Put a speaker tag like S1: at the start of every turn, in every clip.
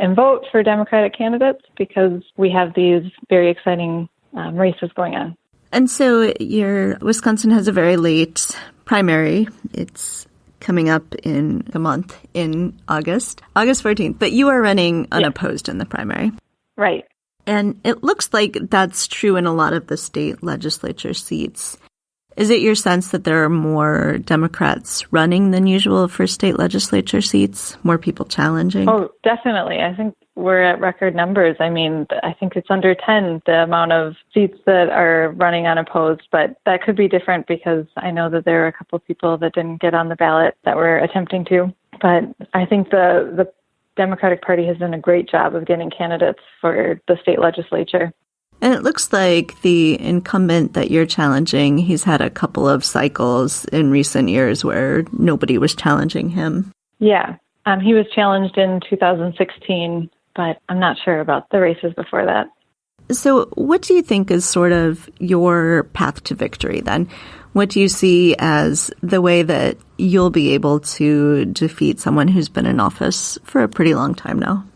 S1: and vote for Democratic candidates because we have these very exciting races going on.
S2: And so Wisconsin has a very late primary. It's coming up in a month, in August 14th. But you are running unopposed in the primary.
S1: Right.
S2: And it looks like that's true in a lot of the state legislature seats. Is it your sense that there are more Democrats running than usual for state legislature seats? More people challenging?
S1: Oh, definitely. I think we're at record numbers. I mean, I think it's under 10, the amount of seats that are running unopposed, but that could be different because I know that there are a couple of people that didn't get on the ballot that were attempting to. But I think the Democratic Party has done a great job of getting candidates for the state legislature.
S2: And it looks like the incumbent that you're challenging, he's had a couple of cycles in recent years where nobody was challenging him.
S1: Yeah, he was challenged in 2016, but I'm not sure about the races before that.
S2: So what do you think is sort of your path to victory then? What do you see as the way that you'll be able to defeat someone who's been in office for a pretty long time now?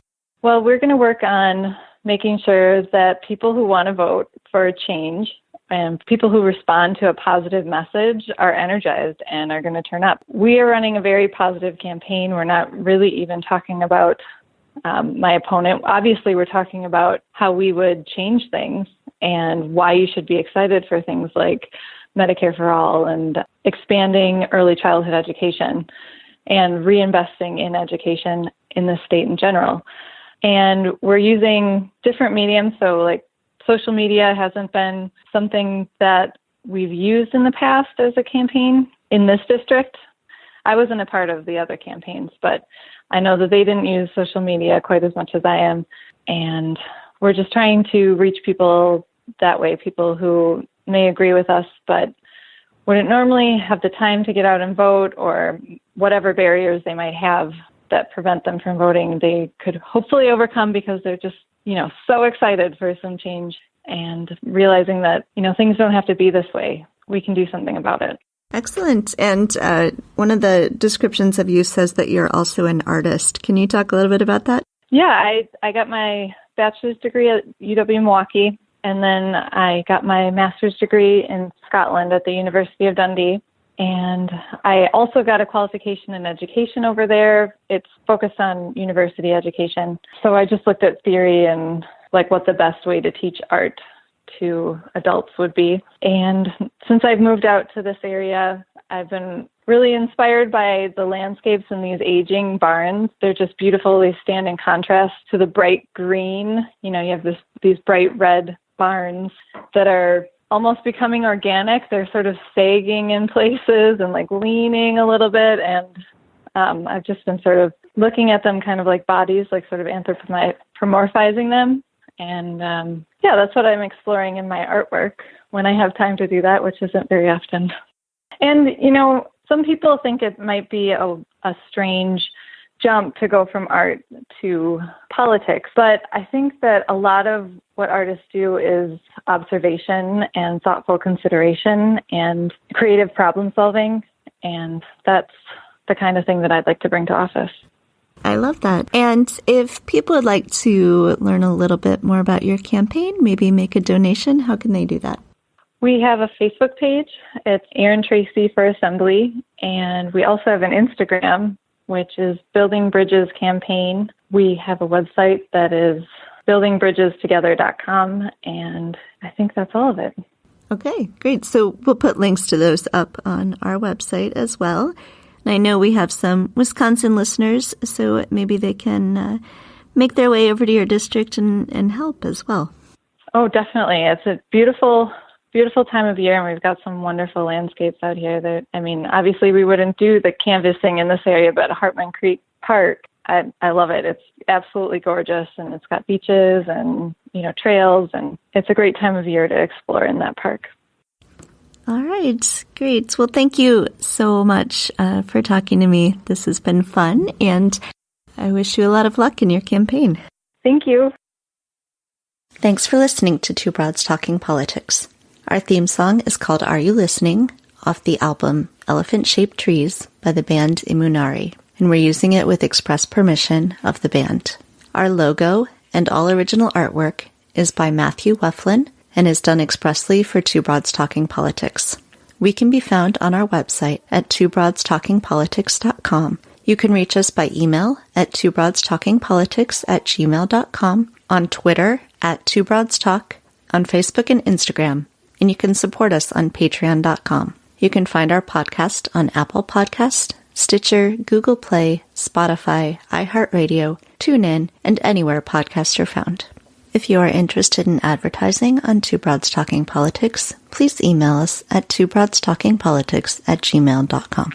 S1: Well, we're going to work on making sure that people who want to vote for a change and people who respond to a positive message are energized and are going to turn up. We are running a very positive campaign. We're not really even talking about my opponent. Obviously, we're talking about how we would change things and why you should be excited for things like Medicare for All and expanding early childhood education and reinvesting in education in the state in general. And we're using different mediums. So like social media hasn't been something that we've used in the past as a campaign in this district. I wasn't a part of the other campaigns, but I know that they didn't use social media quite as much as I am. And we're just trying to reach people that way, people who may agree with us, but wouldn't normally have the time to get out and vote or whatever barriers they might have that prevent them from voting, they could hopefully overcome because they're just, so excited for some change and realizing that, things don't have to be this way. We can do something about it.
S2: Excellent. And one of the descriptions of you says that you're also an artist. Can you talk a little bit about that?
S1: Yeah, I got my bachelor's degree at UW-Milwaukee, and then I got my master's degree in Scotland at the University of Dundee. And I also got a qualification in education over there. It's focused on university education. So I just looked at theory and like what the best way to teach art to adults would be. And since I've moved out to this area, I've been really inspired by the landscapes in these aging barns. They're just beautiful. They stand in contrast to the bright green. You have these bright red barns that are almost becoming organic. They're sort of sagging in places and like leaning a little bit. And I've just been sort of looking at them kind of like bodies, like sort of anthropomorphizing them. And that's what I'm exploring in my artwork when I have time to do that, which isn't very often. And, some people think it might be a strange jump to go from art to politics. But I think that a lot of what artists do is observation and thoughtful consideration and creative problem solving. And that's the kind of thing that I'd like to bring to office.
S2: I love that. And if people would like to learn a little bit more about your campaign, maybe make a donation, how can they do that?
S1: We have a Facebook page. It's Erin Tracy for Assembly. And we also have an Instagram, which is Building Bridges Campaign. We have a website that is buildingbridgestogether.com, and I think that's all of it.
S2: Okay, great. So we'll put links to those up on our website as well. And I know we have some Wisconsin listeners, so maybe they can make their way over to your district and help as well. Oh, definitely. It's a beautiful time of year, and we've got some wonderful landscapes out here. Obviously we wouldn't do the canvassing in this area, but Hartman Creek Park, I love it. It's absolutely gorgeous, and it's got beaches and, trails, and it's a great time of year to explore in that park. All right, great. Well, thank you so much for talking to me. This has been fun, and I wish you a lot of luck in your campaign. Thank you. Thanks for listening to Two Broads Talking Politics. Our theme song is called Are You Listening? Off the album Elephant-Shaped Trees by the band Imunari, and we're using it with express permission of the band. Our logo and all original artwork is by Matthew Weflin and is done expressly for Two Broads Talking Politics. We can be found on our website at twobroadstalkingpolitics.com. You can reach us by email at twobroadstalkingpolitics@gmail.com, on Twitter at twobroadstalk, on Facebook and Instagram, and you can support us on patreon.com. You can find our podcast on Apple Podcast, Stitcher, Google Play, Spotify, iHeartRadio, TuneIn, and anywhere podcasts are found. If you are interested in advertising on Two Broads Talking Politics, please email us at twobroadstalkingpolitics@gmail.com.